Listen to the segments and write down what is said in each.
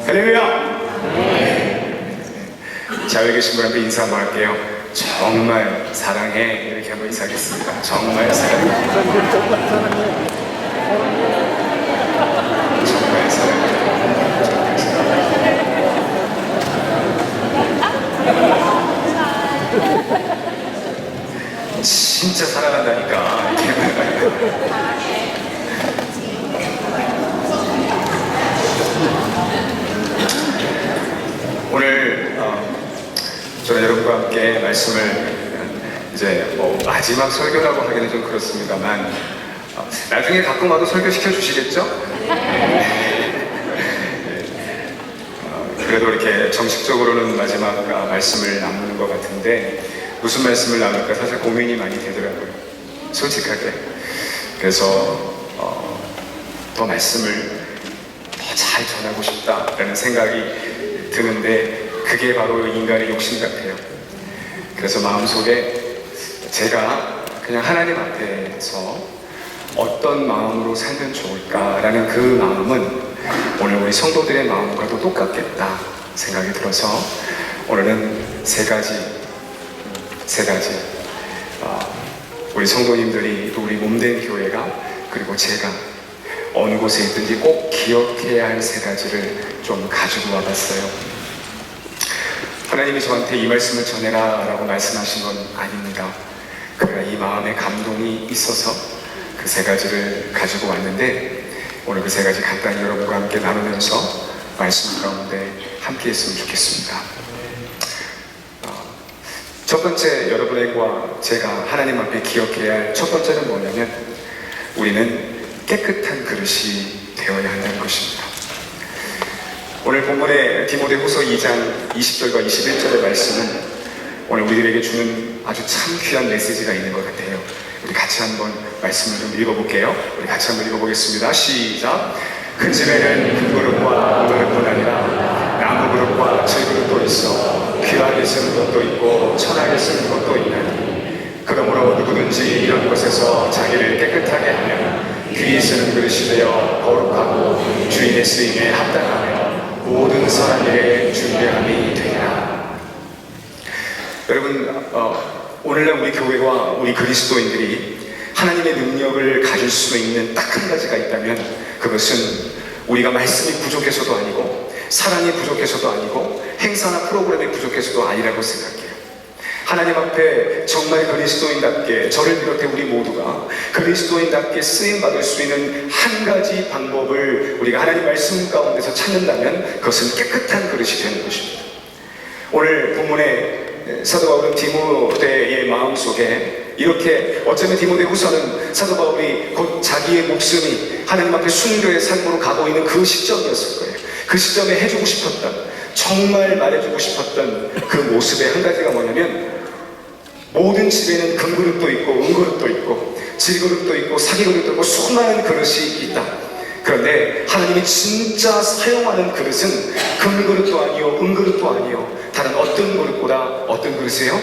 할렐루야! 자, 여기 계신 분한테 인사 한번 할게요. 정말 사랑해. 이렇게 한번 인사하겠습니다. 정말 사랑해. 정말 사랑해. 진짜 사랑한다니까. 오늘 저는 여러분과 함께 말씀을 이제 마지막 설교라고 하기는 좀 그렇습니다만 나중에 가끔 와도 설교시켜 주시겠죠? 그래도 이렇게 정식적으로는 마지막 말씀을 나누는 것 같은데 무슨 말씀을 나눌까 사실 고민이 많이 되더라고요. 솔직하게. 그래서 더 말씀을 더 잘 전하고 싶다라는 생각이 드는데 그게 바로 인간의 욕심 같아요. 그래서 마음속에 제가 그냥 하나님 앞에서 어떤 마음으로 살면 좋을까라는 그 마음은 오늘 우리 성도들의 마음과도 똑같겠다 생각이 들어서 오늘은 세 가지 우리 성도님들이 또 우리 몸된 교회가 그리고 제가 어느 곳에 있든지 꼭 기억해야 할 세 가지를 좀 가지고 와봤어요. 하나님이 저한테 이 말씀을 전해라 라고 말씀하신 건 아닙니다. 그러나 이 마음에 감동이 있어서 그 세 가지를 가지고 왔는데 오늘 그 세 가지 간단히 여러분과 함께 나누면서 말씀 가운데 함께 했으면 좋겠습니다. 첫 번째 여러분과 제가 하나님 앞에 기억해야 할 첫 번째는 뭐냐면 우리는 깨끗한 그릇이 되어야 한다는 것입니다. 오늘 본문의 디모데후서 2장 20절과 21절의 말씀은 오늘 우리들에게 주는 아주 참 귀한 메시지가 있는 것 같아요. 우리 같이 한번 말씀을 좀 읽어볼게요. 우리 같이 한번 읽어보겠습니다. 시작! 그 집에는 큰 그릇과 그릇뿐 아니라 나무 그릇과 질그릇도 있어 귀하게 쓰는 것도 있고 천하게 쓰는 것도 있나니 그러므로 누구든지 이런 것에서 자기를 깨끗하게 하면 귀히 쓰는 그릇이 되어 거룩하고 주인의 쓰임에 합당하며 모든 선한 일에 준비함이 되리라. 여러분 오늘날 우리 교회와 우리 그리스도인들이 하나님의 능력을 가질 수 있는 딱 한 가지가 있다면 그것은 우리가 말씀이 부족해서도 아니고 사랑이 부족해서도 아니고 행사나 프로그램이 부족해서도 아니라고 생각해요. 하나님 앞에 정말 그리스도인답게 저를 비롯해 우리 모두가 그리스도인답게 쓰임받을 수 있는 한 가지 방법을 우리가 하나님 말씀 가운데서 찾는다면 그것은 깨끗한 그릇이 되는 것입니다. 오늘 본문에 사도 바울은 디모데의 마음속에 이렇게 어쩌면 디모데후서는 사도 바울이 곧 자기의 목숨이 하나님 앞에 순교의 삶으로 가고 있는 그 시점이었을 거예요. 그 시점에 해주고 싶었던 정말 말해주고 싶었던 그 모습의 한 가지가 뭐냐면 모든 집에는 금그릇도 있고 은그릇도 있고 질그릇도 있고 사기그릇도 있고 수많은 그릇이 있다. 그런데 하나님이 진짜 사용하는 그릇은 금그릇도 아니요 은그릇도 아니요 다른 어떤 그릇보다 어떤 그릇이에요?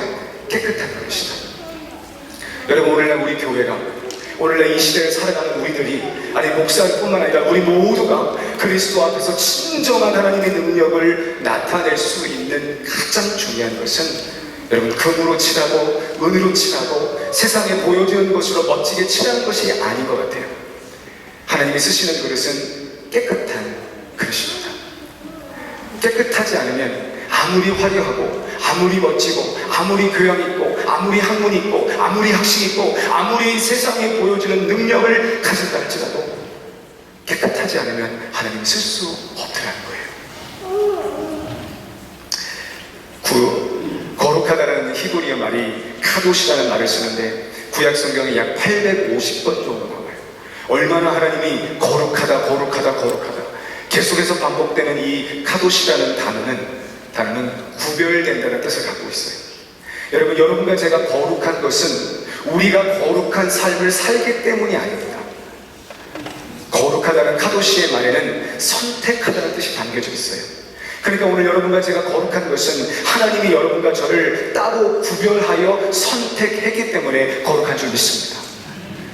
깨끗한 그릇이다. 여러분 오늘날 우리 교회가 오늘날 이 시대를 살아가는 우리들이 아니 목사뿐만 아니라 우리 모두가 그리스도 앞에서 진정한 하나님의 능력을 나타낼 수 있는 가장 중요한 것은 여러분 금으로 칠하고 은으로 칠하고 세상에 보여주는 것으로 멋지게 칠하는 것이 아닌 것 같아요. 하나님이 쓰시는 그릇은 깨끗한 그릇입니다. 깨끗하지 않으면 아무리 화려하고 아무리 멋지고 아무리 교양 있고 아무리 학문 있고 아무리 학식 있고 아무리 세상에 보여주는 능력을 가진다 할지라도 깨끗하지 않으면 하나님이 쓸 수 없더라는 거예요. 거룩하다는 히브리어 말이 카도시라는 말을 쓰는데 구약 성경에 약 850번 정도 나와요. 얼마나 하나님이 거룩하다 계속해서 반복되는 이 카도시라는 단어는 구별된다는 뜻을 갖고 있어요. 여러분과 제가 거룩한 것은 우리가 거룩한 삶을 살기 때문이 아닙니다. 거룩하다는 카도시의 말에는 선택하다는 뜻이 담겨져 있어요. 그러니까 오늘 여러분과 제가 거룩한 것은 하나님이 여러분과 저를 따로 구별하여 선택했기 때문에 거룩한 줄 믿습니다.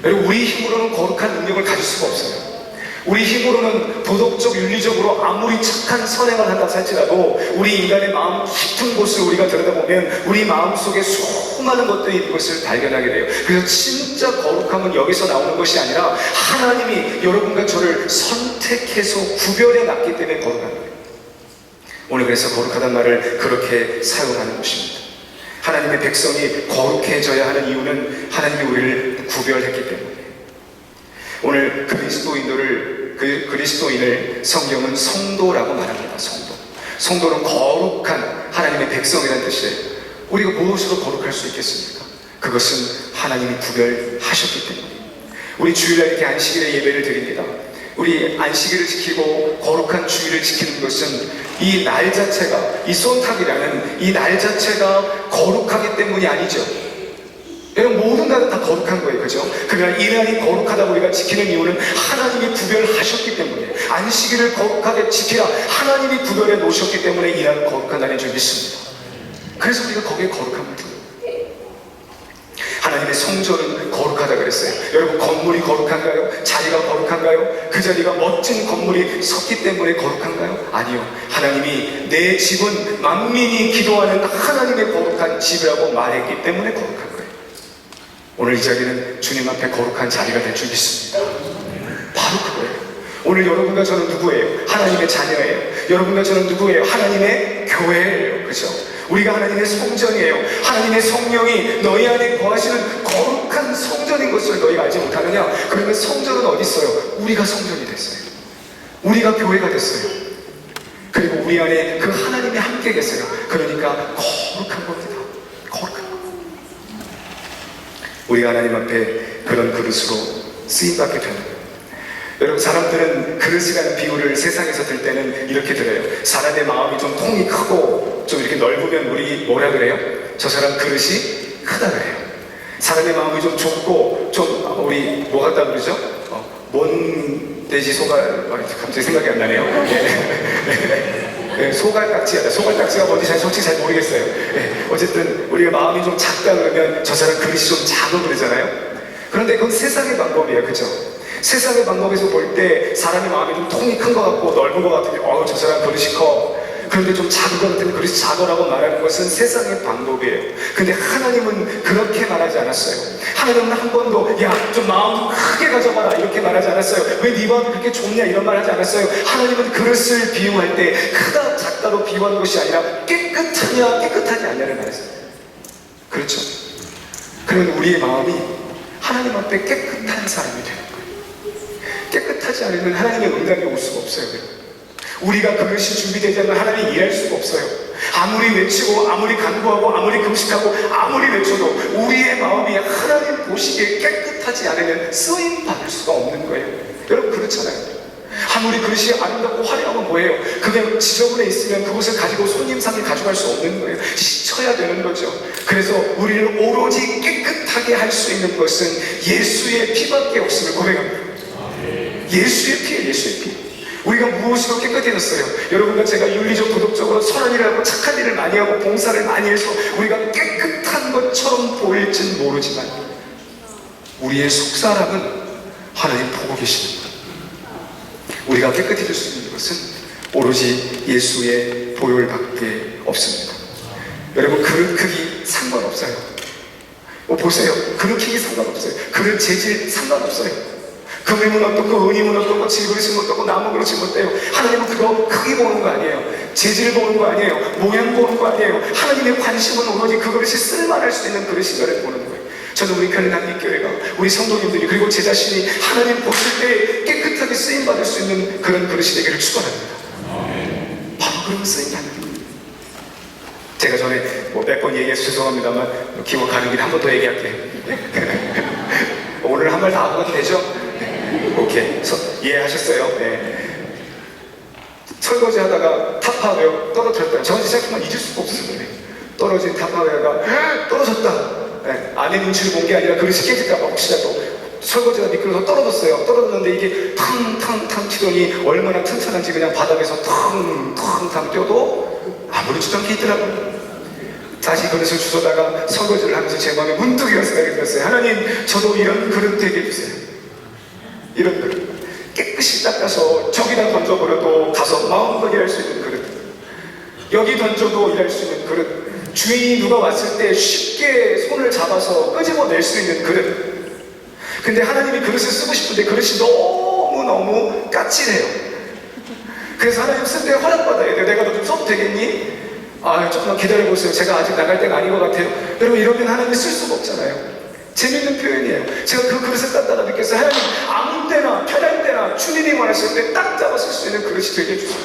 여러분 우리 힘으로는 거룩한 능력을 가질 수가 없어요. 우리 힘으로는 도덕적, 윤리적으로 아무리 착한 선행을 한다 할지라도 우리 인간의 마음 깊은 곳을 우리가 들여다보면 우리 마음속에 수많은 것들이 있는 것을 발견하게 돼요. 그래서 진짜 거룩함은 여기서 나오는 것이 아니라 하나님이 여러분과 저를 선택해서 구별해 놨기 때문에 거룩한 거예요. 오늘 그래서 거룩하다는 말을 그렇게 사용하는 것입니다. 하나님의 백성이 거룩해져야 하는 이유는 하나님이 우리를 구별했기 때문에. 오늘 그리스도인을 성경은 성도라고 말합니다. 성도는 거룩한 하나님의 백성이라는 뜻이에요. 우리가 무엇으로 거룩할 수 있겠습니까? 그것은 하나님이 구별하셨기 때문에. 우리 주일날 이렇게 안식일에 예배를 드립니다. 우리 안식일을 지키고 거룩한 주일을 지키는 것은 이 날 자체가, 이 손탁이라는 이 날 자체가 거룩하기 때문이 아니죠. 여러분, 모든 날은 다 거룩한 거예요. 그죠? 그러나 이 날이 거룩하다고 우리가 지키는 이유는 하나님이 구별하셨기 때문에. 안식일을 거룩하게 지키라 하나님이 구별해 놓으셨기 때문에 이 날은 거룩한 날인 줄 믿습니다. 그래서 우리가 거기에 거룩함을 두고, 하나님의 성전은 거룩하다 그랬어요. 여러분, 건물이 거룩한가요? 자리가 거룩한가요? 그 자리가 멋진 건물이 섰기 때문에 거룩한가요? 아니요. 하나님이 내 집은 만민이 기도하는 하나님의 거룩한 집이라고 말했기 때문에 거룩한 거예요. 오늘 이 자리는 주님 앞에 거룩한 자리가 될 줄 믿습니다. 바로 그거예요. 오늘 여러분과 저는 누구예요? 하나님의 자녀예요. 여러분과 저는 누구예요? 하나님의 교회예요. 그죠? 우리가 하나님의 성전이에요. 하나님의 성령이 너희 안에 거하시는 거룩한 성전인 것을 너희가 알지 못하느냐? 그러면 성전은 어디 있어요? 우리가 성전이 됐어요. 우리가 교회가 됐어요. 그리고 우리 안에 그 하나님이 함께 계세요. 그러니까 거룩한 겁니다. 거룩한 것. 우리가 하나님 앞에 그런 그릇으로 쓰임받게 되는 거예요. 여러분, 사람들은 그릇이라는 비유를 세상에서 들 때는 이렇게 들어요. 사람의 마음이 좀 통이 크고 좀 이렇게 넓으면 우리 뭐라 그래요? 저 사람 그릇이 크다 그래요. 사람의 마음이 좀 좁고 좀 우리 뭐 같다 그러죠? 뭔돼지 소갈, 갑자기 생각이 안 나네요. 네, 소갈딱지하다. 소갈딱지가 뭔지 솔직히 잘 모르겠어요. 네, 어쨌든 우리가 마음이 좀 작다 그러면 저 사람 그릇이 좀 작아 그러잖아요. 그런데 그건 세상의 방법이에요. 그죠? 세상의 방법에서 볼 때 사람의 마음이 좀 통이 큰 것 같고 넓은 것 같으면 저 사람 그릇이 커. 그런데 좀 작은 것 같으면 그릇이 작아라고 말하는 것은 세상의 방법이에요. 근데 하나님은 그렇게 말하지 않았어요. 하나님은 한 번도 좀 마음 크게 가져봐라 이렇게 말하지 않았어요. 왜 네 마음이 그렇게 좁냐 이런 말 하지 않았어요. 하나님은 그릇을 비유할 때 크다 작다로 비유하는 것이 아니라 깨끗하냐 깨끗하지 않냐를 말했어요. 그렇죠? 그러면 우리의 마음이 하나님 앞에 깨끗한 사람이 돼요. 깨끗하지 않으면 하나님의 응답이 올 수가 없어요. 우리가 그릇이 준비되지 않으면 하나님이 일할 수가 없어요. 아무리 외치고 아무리 간구하고 아무리 금식하고 아무리 외쳐도 우리의 마음이 하나님 보시기에 깨끗하지 않으면 쓰임받을 수가 없는 거예요. 여러분, 그렇잖아요. 아무리 그릇이 아름답고 화려하면 뭐예요? 그게 지저분해 있으면 그것을 가지고 손님상에 가져갈 수 없는 거예요. 씻어야 되는 거죠. 그래서 우리를 오로지 깨끗하게 할 수 있는 것은 예수의 피밖에 없음을 고백합니다. 예수의 피예요. 예수의 피. 우리가 무엇으로 깨끗해졌어요? 여러분과 제가 윤리적 도덕적으로 선한 일을 하고 착한 일을 많이 하고 봉사를 많이 해서 우리가 깨끗한 것처럼 보일진 모르지만 우리의 속사람은 하나님 보고 계십니다. 우리가 깨끗해질 수 있는 것은 오로지 예수의 보혈밖에 없습니다. 여러분, 그릇 크기 상관없어요. 보세요. 그릇 크기 상관없어요. 그릇 재질 상관없어요. 금이면 어떻고 은이면 어떻고 질그릇이면 어떻고 나무 그릇이면 어때요? 하나님은 그거 크기 보는 거 아니에요. 재질 보는 거 아니에요. 모양 보는 거 아니에요. 하나님의 관심은 오로지 그 그릇이 쓸만할 수 있는 그릇인가를 보는 거예요. 저는 우리 편의 남미교회가 우리 성도님들이 그리고 제 자신이 하나님 보실 때 깨끗하게 쓰임받을 수 있는 그런 그릇이 되기를 축원합니다. 바로 그런 쓰임받는 거예요. 제가 전에 몇 번 얘기해서 죄송합니다만 기워 가는 길에 한 번 더 얘기할게요. 오늘 한 말 다 하고 가도 되죠? 오케이. 이해하셨어요? 네. 설거지 하다가 타파웨어 떨어뜨렸다. 저는 생각하면 잊을 수가 없어요. 떨어진 타파웨어가 떨어졌다. 네. 안에 눈치를 본 게 아니라 그릇이 깨질까봐 혹시라도 설거지가 미끄러서 떨어졌어요. 떨어졌는데 이게 탕탕탕 치더니 얼마나 튼튼한지 그냥 바닥에서 탕탕탕 뛰어도 아무렇지도 않게 있더라고요. 다시 그릇을 주워다가 설거지를 하면서 제 마음에 문득 이런 생각이 들었어요. 하나님, 저도 이런 그릇 되게 해주세요. 이런 그릇. 깨끗이 닦아서 저기다 던져버려도 가서 마음껏 일할 수 있는 그릇, 여기 던져도 일할 수 있는 그릇, 주인이 누가 왔을 때 쉽게 손을 잡아서 끄집어낼 수 있는 그릇. 근데 하나님이 그릇을 쓰고 싶은데 그릇이 너무너무 까칠해요. 그래서 하나님 쓸 때 허락받아야 돼요. 내가 너 좀 써도 되겠니? 아, 조금만 기다려보세요. 제가 아직 나갈 때가 아닌 것 같아요. 여러분, 이러면 하나님이 쓸 수가 없잖아요. 재밌는 표현이에요. 제가 그 그릇을 땄다가 느꼈어요. 하나님, 아무 때나 편할 때나 주님이 원하실 때 딱 잡아 쓸 수 있는 그릇이 되게 해주세요.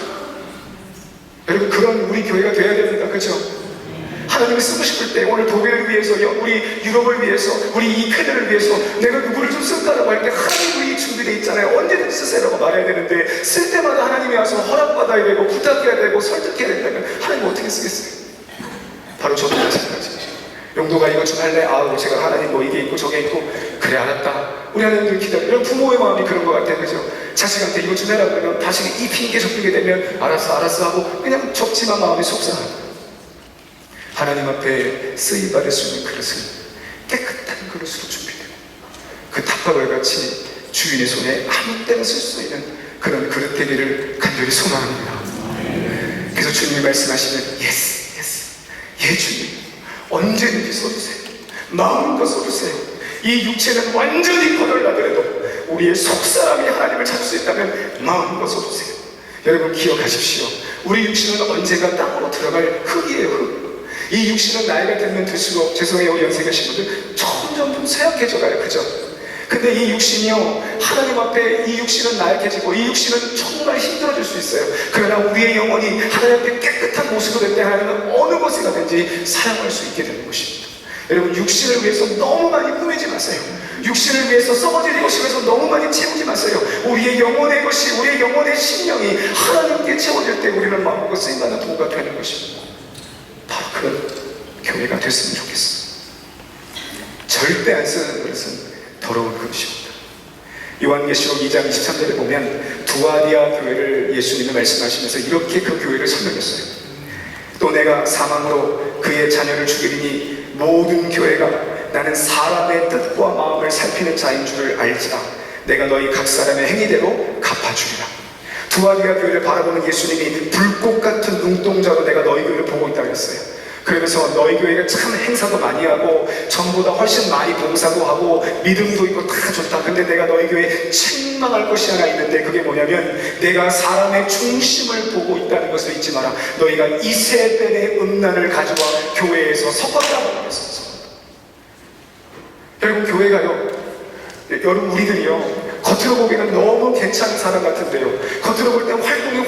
여러분, 그런 우리 교회가 돼야 됩니다. 그렇죠? 하나님이 쓰고 싶을 때, 오늘 독일을 위해서, 우리 유럽을 위해서, 우리 이 패들을 위해서 내가 누구를 좀 쓸까라고 할 때 하나님 우리 준비되어 있잖아요. 언제든지 쓰세요라고 말해야 되는데, 쓸 때마다 하나님이 와서 허락받아야 되고 부탁해야 되고 설득해야 된다면 하나님 어떻게 쓰겠어요? 바로 저도 마찬가지예요. 용도가 이거 좀 할래? 아우, 제가 하나님 뭐 이게 있고 저게 있고, 그래 알았다. 우리 하나님들 기다려. 이런 부모의 마음이 그런 것 같아요. 그죠? 자식한테 이거 좀 해라 그러면 다시 이 핑계 저 핑계 되면 알았어 하고 그냥 적지만 마음이 속상하다. 하나님 앞에 쓰임받을 수 있는 그릇은 깨끗한 그릇으로 준비되고, 그 탑밥을 같이 주인의 손에 아무 때나 쓸 수 있는 그런 그릇 되기를 간절히 소망합니다. 그래서 주님이 말씀하시면 예스 예 주님, 언제든지 써주세요. 마음껏 써주세요. 이 육체는 완전히 거덜나더라도 우리의 속사람이 하나님을 찾을 수 있다면 마음껏 써주세요. 여러분 기억하십시오. 우리 육신은 언젠가 땅으로 들어갈 흙이에요. 흙. 이 육신은 나이가 들면 들수록, 죄송해요 연세 계신 분들, 점점 좀 쇠약해져 가요. 그죠? 근데 이 육신이요, 하나님 앞에 이 육신은 나약해지고 이 육신은 정말 힘들어질 수 있어요. 그러나 우리의 영혼이 하나님 앞에 깨끗한 모습으로 될 때 하나님은 어느 것에 가든지 사용할 수 있게 되는 것입니다. 여러분, 육신을 위해서 너무 많이 꾸미지 마세요. 육신을 위해서 썩어질 것을 위해서 너무 많이 채우지 마세요. 우리의 영혼의 것이, 우리의 영혼의 심령이 하나님께 채워질 때 우리는 마음과 쓰임받는 도구가 되는 것입니다. 바로 그런 교회가 됐으면 좋겠습니다. 절대 안 쓰는 그릇은 더러운 그릇입니다. 요한계시록 2장 23절에 보면 두아디아 교회를 예수님이 말씀하시면서 이렇게 그 교회를 설명했어요. 또 내가 사망으로 그의 자녀를 죽이리니 모든 교회가 나는 사람의 뜻과 마음을 살피는 자인 줄을 알지라. 내가 너희 각 사람의 행위대로 갚아주리라. 두아디아 교회를 바라보는 예수님이 불꽃 같은 눈동자로 내가 너희 교회를 보고 있다고 했어요. 그러면서 너희 교회가 참 행사도 많이 하고 전보다 훨씬 많이 봉사도 하고 믿음도 있고 다 좋다. 근데 내가 너희 교회에 책망할 것이 하나 있는데, 그게 뭐냐면 내가 사람의 중심을 보고 있다는 것을 잊지 마라. 너희가 이세벨의 음란을 가져와 교회에서 섞었다고 했었어. 여러분, 교회가요, 여러분 우리들이요, 겉으로 보기에는 너무 괜찮은 사람 같은데요, 겉으로 볼 땐 활동이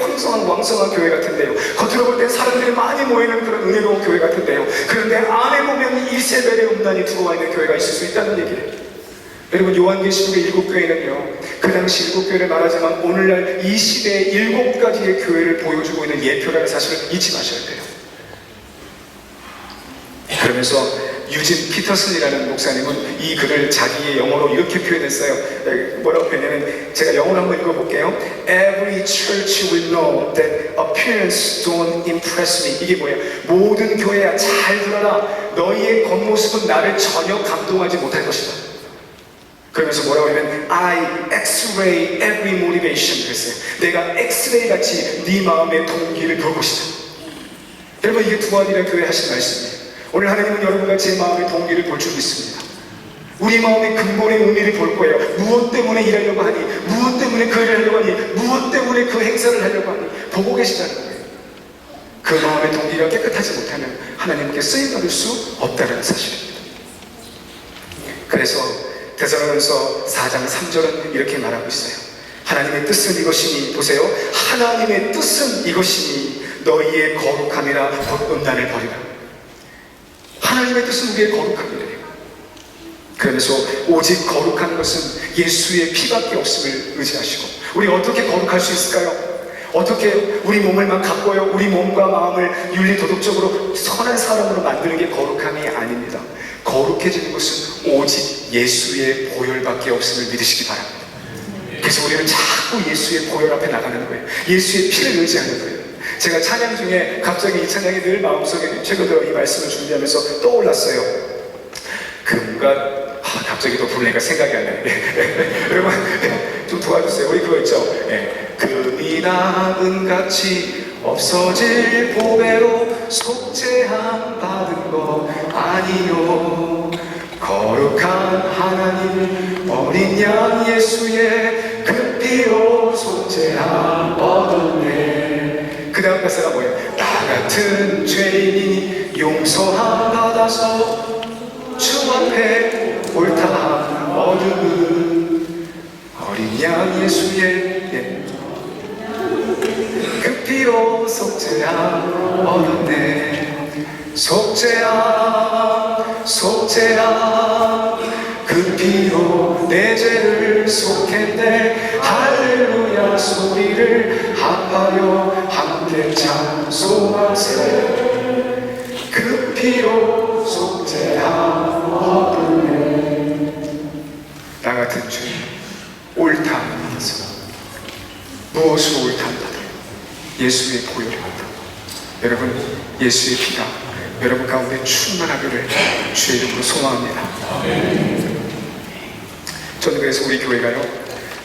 왕성한 교회 같은데요, 겉으로 볼 땐 사람들이 많이 모이는 그런 은혜로운 교회 같은데요, 그런데 안에 보면 이세벨의 음란이 들어와 있는 교회가 있을 수 있다는 얘기예요. 여러분, 요한계시록의 7교회는요, 그 당시 7교회를 말하지만 오늘날 이 시대의 7가지의 교회를 보여주고 있는 예표라는 사실을 잊지 마셔야 돼요. 그러면서 유진 피터슨이라는 목사님은 이 글을 자기의 영어로 이렇게 표현했어요. 뭐라고 표현했냐면, 제가 영어로 한번 읽어볼게요. Every church will know that appearance don't impress me. 이게 뭐예요? 모든 교회야, 잘 들어라. 너희의 겉모습은 나를 전혀 감동하지 못할 것이다. 그러면서 뭐라고 하면 I X-ray every motivation. 그랬어요. 내가 엑스레이 같이 네 마음의 동기를 볼 것이다. 여러분, 이게 두아디라 교회 하신 말씀이에요. 오늘 하나님은 여러분과 제 마음의 동기를 볼 줄 믿습니다. 우리 마음의 근본의 의미를 볼 거예요. 무엇 때문에 일하려고 하니, 무엇 때문에 그 일을 하려고 하니, 무엇 때문에 그 행사를 하려고 하니 보고 계시다는 거예요. 그 마음의 동기가 깨끗하지 못하면 하나님께 쓰임받을 수 없다는 사실입니다. 그래서 데살로니가서 4장 3절은 이렇게 말하고 있어요. 하나님의 뜻은 이것이니, 보세요, 하나님의 뜻은 이것이니 너희의 거룩함이라 곧 음란을 버리라. 하나님의 뜻은 우리의 거룩함이래요. 그러면서 오직 거룩한 것은 예수의 피밖에 없음을 의지하시고, 우리 어떻게 거룩할 수 있을까요? 어떻게 우리 몸을 막 가꿔요? 우리 몸과 마음을 윤리도덕적으로 선한 사람으로 만드는 게 거룩함이 아닙니다. 거룩해지는 것은 오직 예수의 보혈밖에 없음을 믿으시기 바랍니다. 그래서 우리는 자꾸 예수의 보혈 앞에 나가는 거예요. 예수의 피를 의지하는 거예요. 제가 찬양 중에 갑자기 이 찬양이 늘 마음속에 최근 들어 이 말씀을 준비하면서 떠올랐어요. 금갓 갑자기 또 불내가 생각이 안 나네. 여러분 좀 도와주세요. 우리 그거 있죠? 금이 나은 같이 없어질 보배로 속죄함 받은 거 아니요. 거룩한 하나님 어린 양 예수의 그 피로 속죄함 얻었네. 그 다음 가사가 뭐예요? 나 같은 죄인이 용서함 받아서 주 앞에 옳다함 얻은 어린 양 예수의 그 피로 속죄함 얻었네. 속죄함 그 피로 내 죄를 속했네. 할렐루야 소리를 합하여 함께 찬송하세. 그 피로 속죄함 얻었네. 나 같은 죄 옳다함 받았어. 무엇으로 옳다함 받아요? 예수의 보혈입니다. 여러분 예수의 피가 여러분 가운데 충만하기를 주의 이름으로 소망합니다. 저는 그래서 우리 교회가요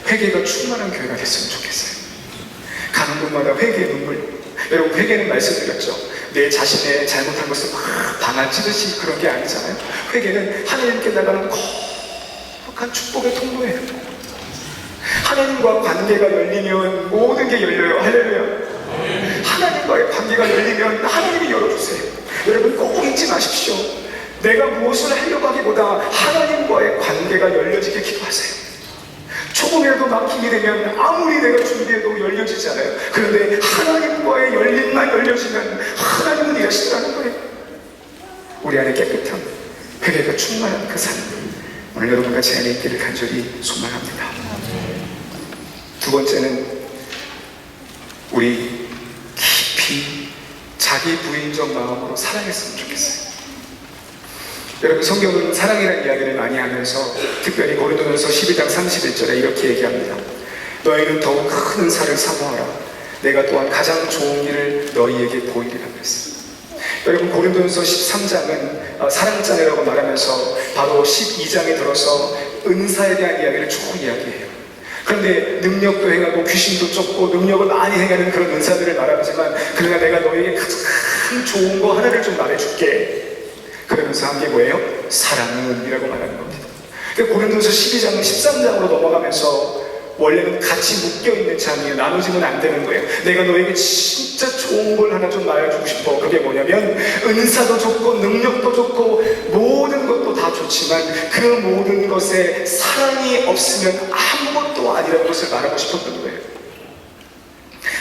회개가 충만한 교회가 됐으면 좋겠어요. 가는 곳마다 회개의 눈물. 여러분 회개는 말씀드렸죠. 내 자신의 잘못한 것을 막 방아찌듯이 그런 게 아니잖아요. 회개는 하나님께 나가는 거룩한 축복의 통로예요. 하나님과 관계가 열리면 모든 게 열려요. 할렐루야. 하나님과의 관계가 열리면 하나님이 열어주세요. 여러분 꼭 잊지 마십시오. 내가 무엇을 하려고 하기보다 하나님과의 관계가 열려지게 기도하세요. 조금이라도 막힘이 되면 아무리 내가 준비해도 열려지지 않아요. 그런데 하나님과의 열림만 열려지면 하나님은 일하시더라는 거예요. 우리 안에 깨끗한 회개가 충만한 그 삶 오늘 여러분과 제 안에 있기를 간절히 소망합니다. 두 번째는 우리 깊이 자기 부인적 마음으로 사랑했으면 좋겠어요. 여러분 성경은 사랑이라는 이야기를 많이 하면서 특별히 고린도전서 12장 31절에 이렇게 얘기합니다. 너희는 더욱 큰 은사를 사모하라. 내가 또한 가장 좋은 길을 너희에게 보이리라 그랬어요. 여러분 고린도전서 13장은 사랑장이라고 말하면서 바로 12장에 들어서 은사에 대한 이야기를 쭉 이야기해요. 그런데 능력도 행하고 귀신도 쫓고 능력을 많이 행하는 그런 은사들을 말하지만 그러나 내가 너에게 가장 좋은 거 하나를 좀 말해줄게. 그러면서 한 게 뭐예요? 사랑은 이라고 말하는 겁니다. 고린도전서 12장은 13장으로 넘어가면서 원래는 같이 묶여있는 장이에요. 나눠지면 안 되는 거예요. 내가 너에게 진짜 좋은 걸 하나 좀 말해주고 싶어. 그게 뭐냐면 은사도 좋고 능력도 좋고 모든 것도 다 좋지만 그 모든 것에 사랑이 없으면 아무것도 아니라는 것을 말하고 싶었던 거예요.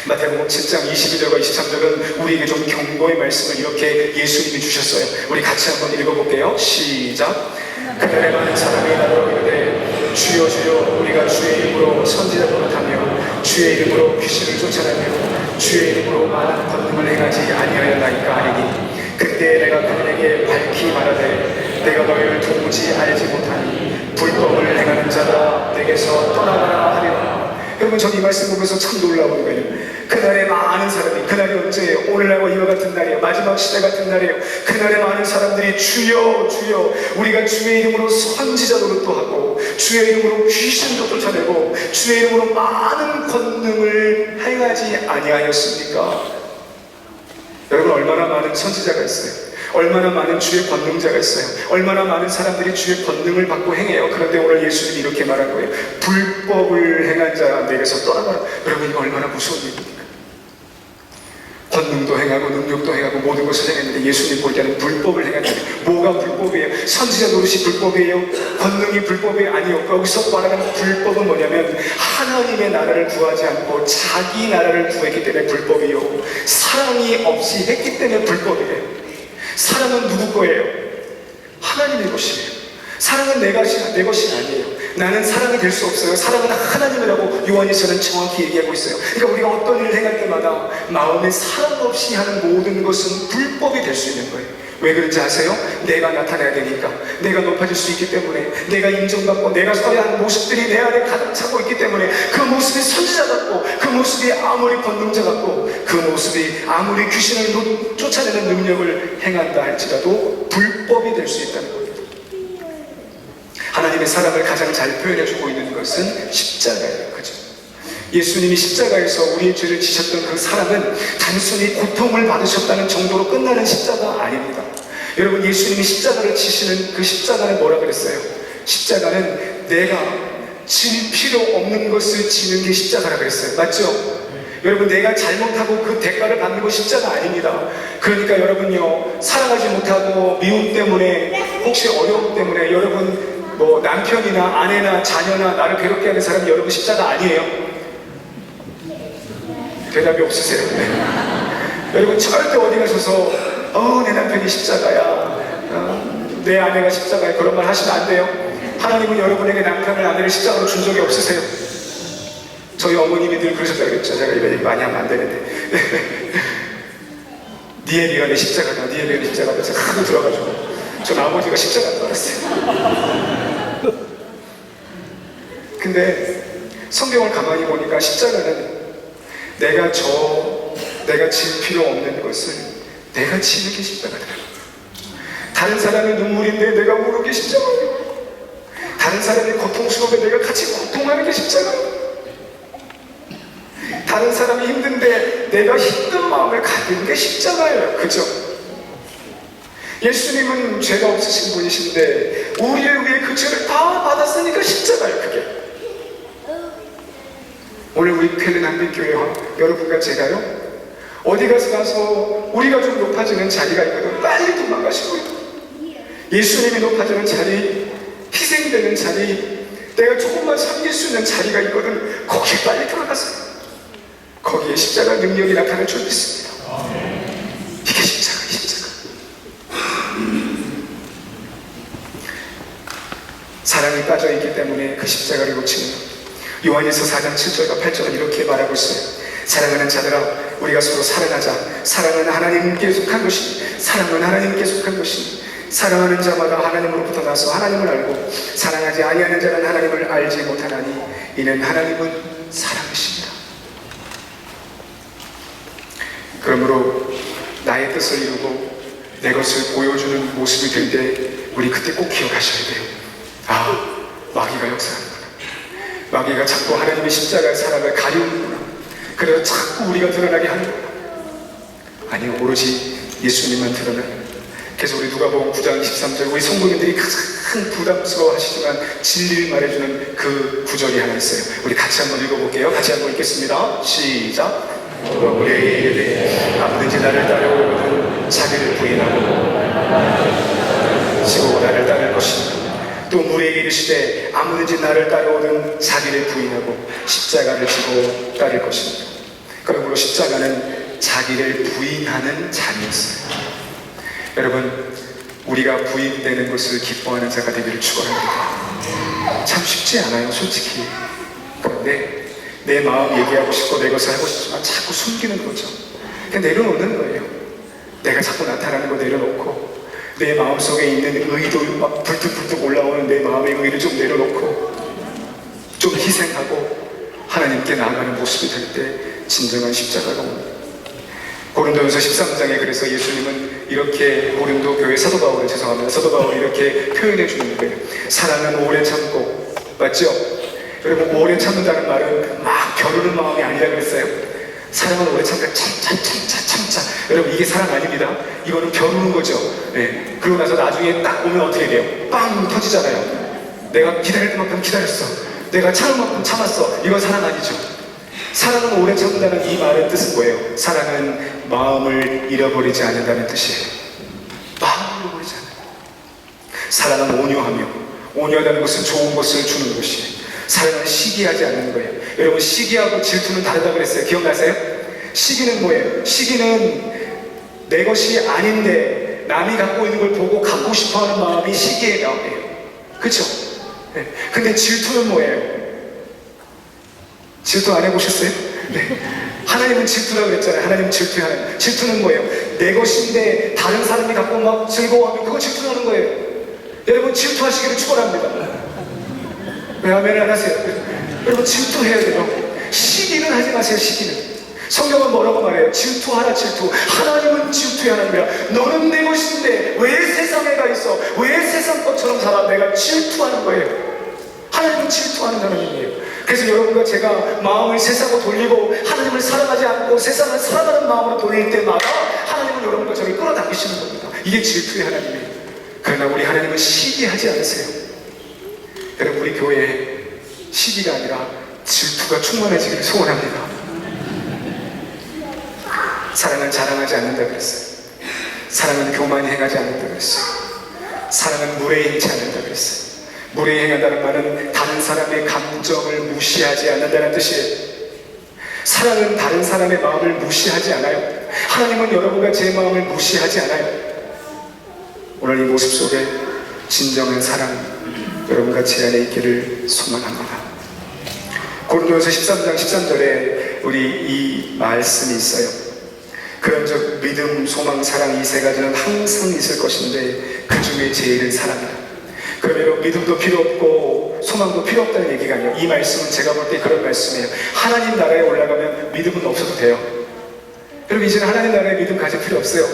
마태복음 7장 22절과 23절은 우리에게 좀 경고의 말씀을 이렇게 예수님이 주셨어요. 우리 같이 한번 읽어볼게요. 시작. 그날에 많은 사람이 나더러 이르되 주여 주여 우리가 주의 이름으로 선지자 노릇하며 주의 이름으로 귀신을 쫓아내며 주의 이름으로 많은 권능을 행하지 아니하였나이까 하리니 그때 내가 그들에게 밝히 말하되 내가 너희를 도무지 알지 못하니 불법을 행하는 자다 내게서 떠나가라 하리라. 여러분 저는 이 말씀 보면서 참 놀라운 거예요. 그날에 많은 사람이, 그날이 언제예요? 오늘날과 이와 같은 날이에요. 마지막 시대 같은 날이에요. 그날에 많은 사람들이 주여 주여 우리가 주의 이름으로 선지자 노릇도 하고 주의 이름으로 귀신도 쫓아내고 주의 이름으로 많은 권능을 행하지 아니하였습니까? 여러분 얼마나 많은 선지자가 있어요. 얼마나 많은 주의 권능자가 있어요. 얼마나 많은 사람들이 주의 권능을 받고 행해요. 그런데 오늘 예수님이 이렇게 말한 거예요. 불법을 행한 자 내게서 떠나가라. 여러분 이거 얼마나 무서운 일입니까? 권능도 행하고 능력도 행하고 모든 것을 행했는데 예수님 볼 때는 불법을 행했는데 뭐가 불법이에요? 선지자 노릇이 불법이에요? 권능이 불법이 아니요. 여기서 말하는 불법은 뭐냐면 하나님의 나라를 구하지 않고 자기 나라를 구했기 때문에 불법이요. 사랑이 없이 했기 때문에 불법이에요. 사랑은 누구 거예요? 하나님의 것이에요. 사랑은 내 것이 아니에요. 나는 사랑이 될 수 없어요. 사랑은 하나님이라고 요한일서는 정확히 얘기하고 있어요. 그러니까 우리가 어떤 일을 행할 때마다 마음에 사랑 없이 하는 모든 것은 불법이 될 수 있는 거예요. 왜 그런지 아세요? 내가 나타나야 되니까, 내가 높아질 수 있기 때문에, 내가 인정받고 내가 서야 하는 모습들이 내 안에 가득 차고 있기 때문에 그 모습이 선지자 같고 그 모습이 아무리 권능자 같고 그 모습이 아무리 귀신을 쫓아내는 능력을 행한다 할지라도 불법이 될 수 있다는 겁니다. 하나님의 사랑을 가장 잘 표현해주고 있는 것은 십자가예요. 그죠? 예수님이 십자가에서 우리의 죄를 지셨던 그 사랑은 단순히 고통을 받으셨다는 정도로 끝나는 십자가 아닙니다. 여러분, 예수님이 십자가를 지시는 그 십자가는 뭐라 그랬어요? 십자가는 내가 질 필요 없는 것을 지는 게 십자가라 그랬어요. 맞죠? 여러분, 내가 잘못하고 그 대가를 받는 건 십자가 아닙니다. 그러니까 여러분요, 사랑하지 못하고 미움 때문에, 혹시 어려움 때문에 여러분 뭐 남편이나 아내나 자녀나 나를 괴롭게 하는 사람이 여러분 십자가 아니에요? 대답이 없으세요? 네. 여러분, 절대 어디 가셔서 내 남편이 십자가야, 내 아내가 십자가야, 그런 말 하시면 안 돼요. 하나님은 여러분에게 남편을 아내를 십자가로 준 적이 없으세요. 저희 어머님이 늘 그러셨다 그랬죠. 제가 이런 얘기 많이 하면 안 되는데 니엘이가 내 십자가다, 니엘이가 내 십자가다. 제가 하도 들어가지고 전 아버지가 십자가인 줄 알았어요. 근데 성경을 가만히 보니까 십자가는 내가 질 필요 없는 것을 내가 지는 게 십자가더라고요. 다른 사람의 눈물인데 내가 모르게 십자가예요. 다른 사람이 고통스러운데 내가 같이 고통하는 게 십자가예요. 다른 사람이 힘든데 내가 힘든 마음을 가지는 게 십자가예요. 그죠? 예수님은 죄가 없으신 분이신데 우리를 위해 그 죄를 다 받았으니까 십자가예요. 그게 오늘 우리 쾌는 한빛교회와 여러분과 제가요, 어디 가서 우리가 좀 높아지는 자리가 있거든. 빨리 도망가시고요. 예수님이 높아지는 자리, 희생되는 자리, 내가 조금만 섬길 수 있는 자리가 있거든. 거기에 빨리 들어가세요. 거기에 십자가 능력이 나타날 줄 믿습니다. 이게 십자가예요. 십자가. 사랑이 빠져있기 때문에 그 십자가를 놓치는 것. 요한일서 4장 7절과 8절은 이렇게 말하고 있어요. 사랑하는 자들아, 우리가 서로 사랑하자. 사랑은 하나님께 속한 것이니, 사랑은 하나님께 속한 것이니, 사랑하는 자마다 하나님으로부터 나서 하나님을 알고 사랑하지 아니하는 자는 하나님을 알지 못하나니 이는 하나님은 사랑이십니다. 그러므로 나의 뜻을 이루고 내 것을 보여주는 모습이 될 때 우리 그때 꼭 기억하셔야 돼요. 마귀가 역사하는구나. 마귀가 자꾸 하나님의 십자가의 사랑을 가리우는구나. 그래서 자꾸 우리가 드러나게 하는구나. 아니요, 오로지 예수님만 드러나요. 그래서 우리 누가복음 9장 23절, 우리 성도님들이 가장 부담스러워 하시지만 진리를 말해주는 그 구절이 하나 있어요. 우리 같이 한번 읽어볼게요. 같이 한번 읽겠습니다. 시작. 우리에게 이르되 아무든지 나를 따르거든 자기를 부인하고 지고 나를 따를 것이니, 또 우리에게 이르시되 아무든지 나를 따르거든 자기를 부인하고 십자가를 지고 따를 것입니다. 그러므로 십자가는 자기를 부인하는 자리였어요. 여러분, 우리가 부인되는 것을 기뻐하는 자가 되기를 축원합니다. 참 쉽지 않아요, 솔직히. 그런데 내 마음 얘기하고 싶고 내 것을 하고 싶지만 자꾸 숨기는 거죠. 그냥 내려놓는 거예요. 내가 자꾸 나타나는 거 내려놓고 내 마음속에 있는 의도, 막 불뚝불뚝 올라오는 내 마음의 의를 좀 내려놓고 좀 희생하고 하나님께 나아가는 모습이 될 때 진정한 십자가가 옵니다. 고린도전서 13장에 그래서 예수님은 이렇게, 고린도 교회 사도 바울은, 죄송합니다, 사도 바울이 이렇게 표현해 주는 거예요. 사랑은 오래 참고, 맞죠? 여러분, 오래 참는다는 말은 막 겨루는 마음이 아니라 그랬어요. 사랑은 오래 참다, 참자. 여러분, 이게 사랑 아닙니다. 이거는 겨루는 거죠. 네. 그러고 나서 나중에 딱 오면 어떻게 돼요? 빵 터지잖아요. 내가 기다릴 만큼 기다렸어. 내가 참을 만큼 참았어. 이건 사랑 아니죠. 사랑은 오래 참는다는 이 말의 뜻은 뭐예요? 사랑은 마음을 잃어버리지 않는다는 뜻이에요. 마음을 잃어버리지 않는다. 사랑은 온유하며, 온유하다는 것은 좋은 것을 주는 것이에요. 사랑은 시기하지 않는 거예요. 여러분, 시기하고 질투는 다르다고 그랬어요. 기억나세요? 시기는 뭐예요? 시기는 내 것이 아닌데 남이 갖고 있는 걸 보고 갖고 싶어하는 마음이 시기의 마음이에요. 그렇죠? 네. 근데 질투는 뭐예요? 질투 안 해보셨어요? 네. 하나님은 질투라고 그랬잖아요. 하나님은 질투의 하나님. 질투는 뭐예요? 내 것인데 다른 사람이 갖고 막 즐거워하면 그거 질투하는 거예요. 여러분, 질투하시기를 축원합니다. 왜 아멘을 안 하세요? 여러분, 질투해야 돼요. 시기는 하지 마세요. 시기는. 성경은 뭐라고 말해요? 질투하라, 질투. 하나님은 질투의 하나님이야. 너는 내 것인데 왜 세상에 가 있어? 왜 세상 것처럼 살아? 내가 질투하는 거예요. 하나님은 질투하는 하나님이에요. 그래서 여러분과 제가 마음을 세상으로 돌리고 하나님을 사랑하지 않고 세상을 사랑하는 마음으로 돌릴 때마다 하나님은 여러분과 저를 끌어당기시는 겁니다. 이게 질투의 하나님이에요. 그러나 우리 하나님은 시기하지 않으세요. 여러분, 우리 교회에 시기가 아니라 질투가 충만해지기를 소원합니다. 사랑은 자랑하지 않는다 그랬어요. 사랑은 교만히 행하지 않는다 그랬어요. 사랑은 무례히 행치 않는다 그랬어요. 무례히 행한다는 말은 다른 사람의 감정을 무시하지 않는다는 뜻이에요. 사랑은 다른 사람의 마음을 무시하지 않아요. 하나님은 여러분과 제 마음을 무시하지 않아요. 오늘 이 모습 속에 진정한 사랑 여러분과 제 안에 있기를 소망합니다. 고린도전서 13장 13절에 우리 이 말씀이 있어요. 그런즉 믿음, 소망, 사랑 이 세 가지는 항상 있을 것인데 그 중에 제일은 사랑이다. 그러면 믿음도 필요 없고 소망도 필요 없다는 얘기가 아니에요. 이 말씀은 제가 볼 때 그런 말씀이에요. 하나님 나라에 올라가면 믿음은 없어도 돼요. 여러분, 이제는 하나님 나라에 믿음 가질 필요 없어요.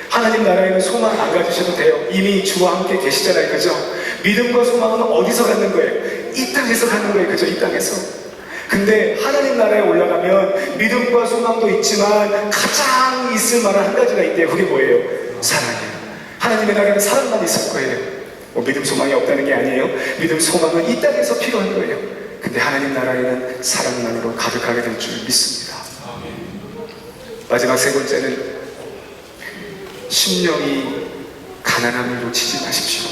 하나님 나라에는 소망 안 가지셔도 돼요. 이미 주와 함께 계시잖아요. 그죠? 믿음과 소망은 어디서 갖는 거예요? 이 땅에서 갖는 거예요. 그죠? 이 땅에서. 근데 하나님 나라에 올라가면 믿음과 소망도 있지만 가장 있을 만한 한 가지가 있대요. 그게 뭐예요? 사랑이에요. 하나님의 나라에는 사랑만 있을 거예요. 믿음, 소망이 없다는 게 아니에요. 믿음, 소망은 이 땅에서 필요한 거예요. 근데 하나님 나라에는 사랑만으로 가득하게 될 줄 믿습니다. 마지막 세 번째는 심령이 가난함을 놓치지 마십시오.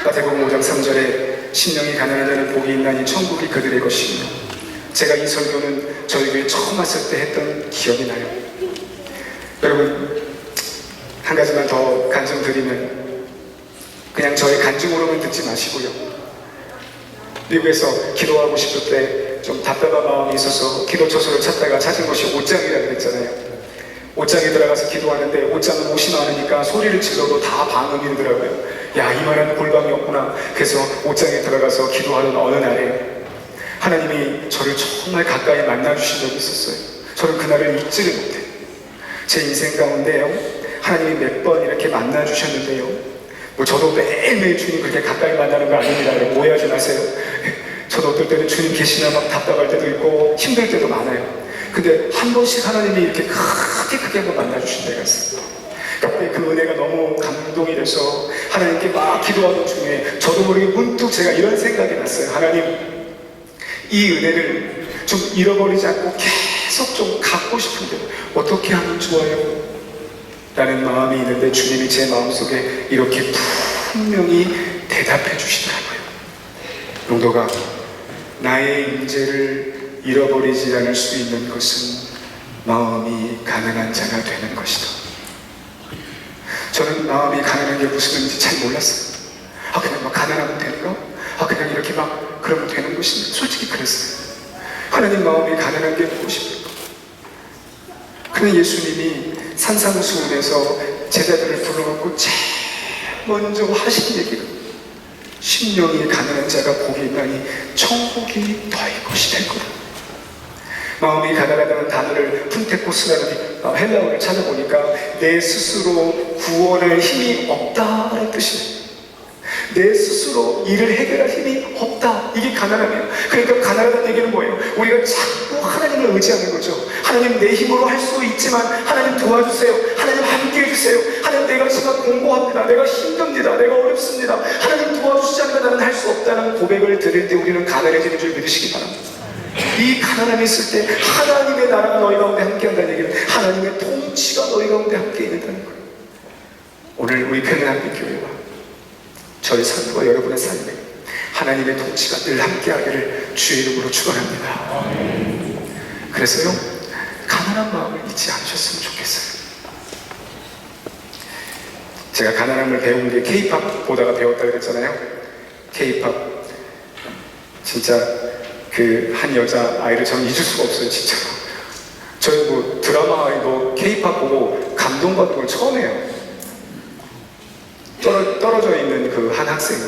마태복음 5장 3절에 심령이 가난한 자는 복이 있나니 천국이 그들의 것이며, 제가 이 설교는 저희 교회 처음 왔을 때 했던 기억이 나요. 여러분, 한 가지만 더 간증드리면, 그냥 저의 간증으로만 듣지 마시고요. 미국에서 기도하고 싶을 때 좀 답답한 마음이 있어서 기도 처소를 찾다가 찾은 것이 옷장이라고 그랬잖아요. 옷장에 들어가서 기도하는데 옷장은 옷이 많으니까 소리를 질러도 다 방음이 되더라고요. 야, 이만한 골방이 없구나. 그래서 옷장에 들어가서 기도하는 어느 날에 하나님이 저를 정말 가까이 만나주신 적이 있었어요. 저는 그날을 잊지를 못해요. 제 인생 가운데요, 하나님이 몇 번 이렇게 만나주셨는데요, 저도 매일매일 주님 그렇게 가까이 만나는 거 아닙니다. 여러분, 오해하지 마세요. 저도 어떨 때는 주님 계시나 막 답답할 때도 있고 힘들 때도 많아요. 근데 한 번씩 하나님이 이렇게 크게 한번 만나주신 때가 있어요. 그때 그 은혜가 너무 감동이 돼서 하나님께 막 기도하는 중에 저도 모르게 문득 제가 이런 생각이 났어요. 하나님, 이 은혜를 좀 잃어버리지 않고 계속 좀 갖고 싶은데 어떻게 하면 좋아요? 라는 마음이 있는데 주님이 제 마음속에 이렇게 분명히 대답해 주시더라고요. 용도가, 나의 임재를 잃어버리지 않을 수 있는 것은 마음이 가난한 자가 되는 것이다. 저는 마음이 가난한 게 무슨 의미인지 잘 몰랐어요. 그냥 막 가난하면 되는가? 그냥 이렇게 막 그러면 되는 것인가? 솔직히 그랬어요. 하나님 마음이 가난한 게 무엇입니까? 그런데 예수님이 산상수훈에서 제자들을 불러놓고 제일 먼저 하신 얘기가, 심령이 가난한 자가 복이 있나니 천국이 너희 것이 될 거다. 마음이 가난하다는 단어를 푼테코스라는 헬라어를 찾아보니까 내 스스로 구원할 힘이 없다는 뜻이에요. 내 스스로 일을 해결할 힘이 없다. 이게 가난함이에요. 그러니까 가난하다는 얘기는 뭐예요? 우리가 자꾸 하나님을 의지하는 거죠. 하나님, 내 힘으로 할 수 있지만 하나님 도와주세요. 하나님 함께 해주세요. 하나님, 내가 정말 공고합니다. 내가 힘듭니다. 내가 어렵습니다. 하나님 도와주시지 않으면 나는 할 수 없다는 고백을 드릴 때 우리는 가난해지는 줄 믿으시기 바랍니다. 이 가난함이 있을 때 하나님의 나라가 너희 가운데 함께한다는 얘기는 하나님의 통치가 너희 가운데 함께 있는다는 거예요. 오늘 우리 평안한빛 교회와 저희 삶과 여러분의 삶에 하나님의 통치가 늘 함께하기를 주의 이름으로 축원합니다. 그래서요, 가난한 마음을 잊지 않으셨으면 좋겠어요. 제가 가난함을 배운 게 K-POP 보다가 배웠다고 그랬잖아요. K-POP 진짜 그 한 여자 아이를 저는 잊을 수가 없어요. 진짜 저희 드라마 K-POP 보고 감동받는 걸 처음 해요. 떨어져 있는 그 한 학생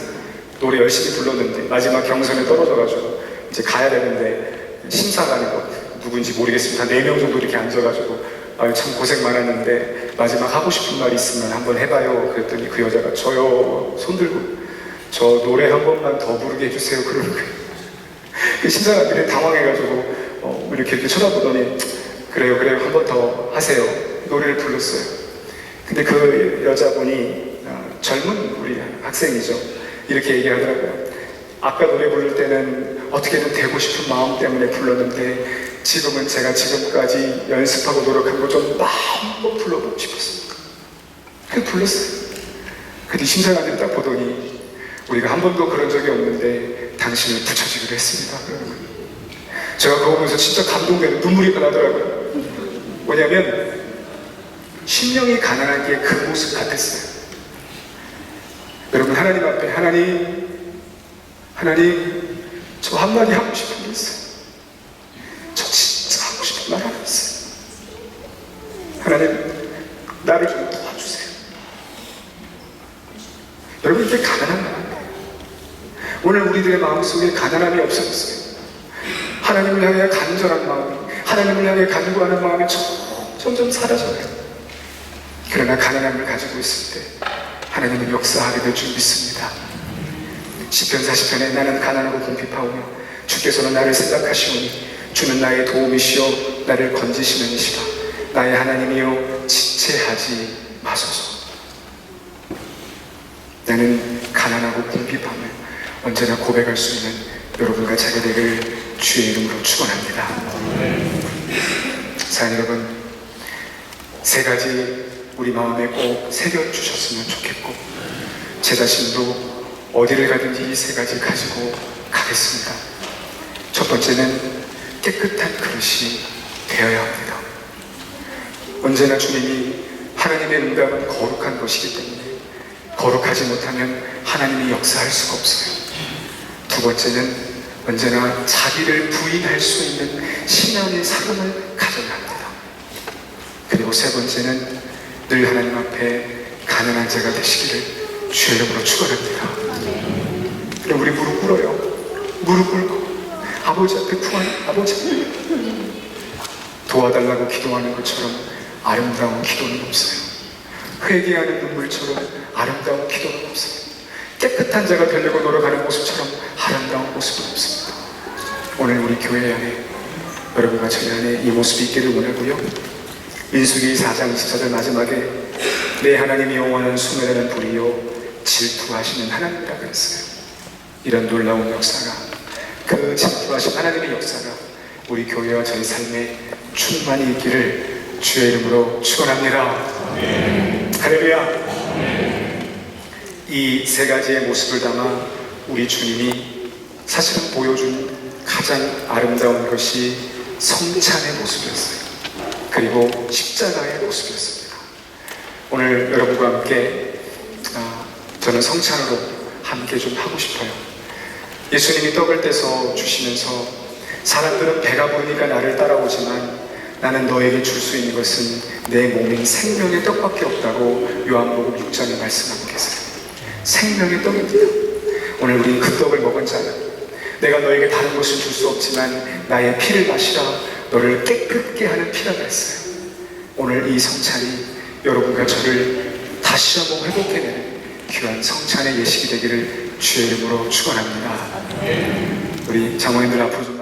노래 열심히 불렀는데 마지막 경선에 떨어져가지고 이제 가야 되는데 심사관이 누구인지 모르겠습니다. 4명 정도 이렇게 앉아가지고 참 고생 많았는데 마지막 하고 싶은 말 있으면 한번 해봐요. 그랬더니 그 여자가 저요 손들고 저 노래 한 번만 더 부르게 해주세요. 그러는 거예요. 그 신사람들이 당황해가지고 이렇게 쳐다보더니 그래요 한 번 더 하세요. 노래를 불렀어요. 근데 그 여자분이 젊은 우리 학생이죠. 이렇게 얘기하더라고요. 아까 노래 부를 때는 어떻게든 되고 싶은 마음 때문에 불렀는데 지금은 제가 지금까지 연습하고 노력한 거 좀 마음껏 불러보고 싶었어요. 그래서 불렀어요. 근데 심사관들이 딱 보더니 우리가 한 번도 그런 적이 없는데 당신을 붙여주기로 했습니다. 그러는 거예요. 제가 그거 보면서 진짜 감동되는 눈물이 나더라고요. 뭐냐면 심령이 가난한 게 그 모습 같았어요. 여러분, 하나님 앞에 하나님 저 한마디 하고 싶은 게 있어요. 저 진짜 하고 싶은 말 하나 있어요. 하나님, 나를 좀 도와주세요. 여러분, 이게 가난한 마음이에요. 오늘 우리들의 마음속에 가난함이 없어졌어요. 하나님을 향해 간절한 마음이, 하나님을 향해 간구하는 마음이 점점 사라져요. 그러나 가난함을 가지고 있을 때 하나님은 역사하게 될 줄 믿습니다. 시편 40편에 나는 가난하고 궁핍하오며 주께서는 나를 생각하시오니 주는 나의 도움이시오 나를 건지시는이시라. 나의 하나님이여 지체하지 마소서. 나는 가난하고 궁핍함을 언제나 고백할 수 있는 여러분과 제가 되길 주의 이름으로 축원합니다. 사랑하는 여러분, 세 가지 우리 마음에 꼭 새겨주셨으면 좋겠고, 제 자신도 어디를 가든지 이 세 가지 가지고 가겠습니다. 첫 번째는 깨끗한 그릇이 되어야 합니다. 언제나 주님이 하나님의 응답은 거룩한 것이기 때문에 거룩하지 못하면 하나님이 역사할 수가 없어요. 두 번째는 언제나 자기를 부인할 수 있는 신앙의 사람을 가져야 합니다. 그리고 세 번째는 늘 하나님 앞에 가난한 자가 되시기를 주의 이름으로 축원합니다. 그럼 우리 무릎 꿇어요. 무릎 꿇고 아버지 앞에 구하는 아버지 앞에 도와달라고 기도하는 것처럼 아름다운 기도는 없어요. 회개하는 눈물처럼 아름다운 기도는 없어요. 깨끗한 자가 되려고 노력하는 모습처럼 아름다운 모습은 없습니다. 오늘 우리 교회 안에 여러분과 저희 안에 이 모습이 있기를 원하고요. 민수기 4장 24절 마지막에 내 하나님이 여호와는 수메라는 불이요 질투하시는 하나님이라 그랬어요. 이런 놀라운 역사가, 그 질투하신 하나님의 역사가 우리 교회와 저희 삶에 충만히 있기를 주의 이름으로 축원합니다. 할렐루야. 이 세 가지의 모습을 담아 우리 주님이 사실은 보여준 가장 아름다운 것이 성찬의 모습이었어요. 그리고 십자가의 모습이었습니다. 오늘 여러분과 함께 저는 성찬으로 함께 좀 하고 싶어요. 예수님이 떡을 떼서 주시면서 사람들은 배가 부르니까 나를 따라오지만 나는 너에게 줄 수 있는 것은 내 몸인 생명의 떡밖에 없다고 요한복음 6장에 말씀하고 계세요. 생명의 떡입니다. 오늘 우리는 그 떡을 먹은 자는 내가 너에게 다른 것을 줄 수 없지만 나의 피를 마시라, 너를 깨끗게 하는 피라고 했어요. 오늘 이 성찬이 여러분과 저를 다시 한번 회복해내는 귀한 성찬의 예식이 되기를 주의 이름으로 축원합니다. 우리 장로님들 앞으로 좀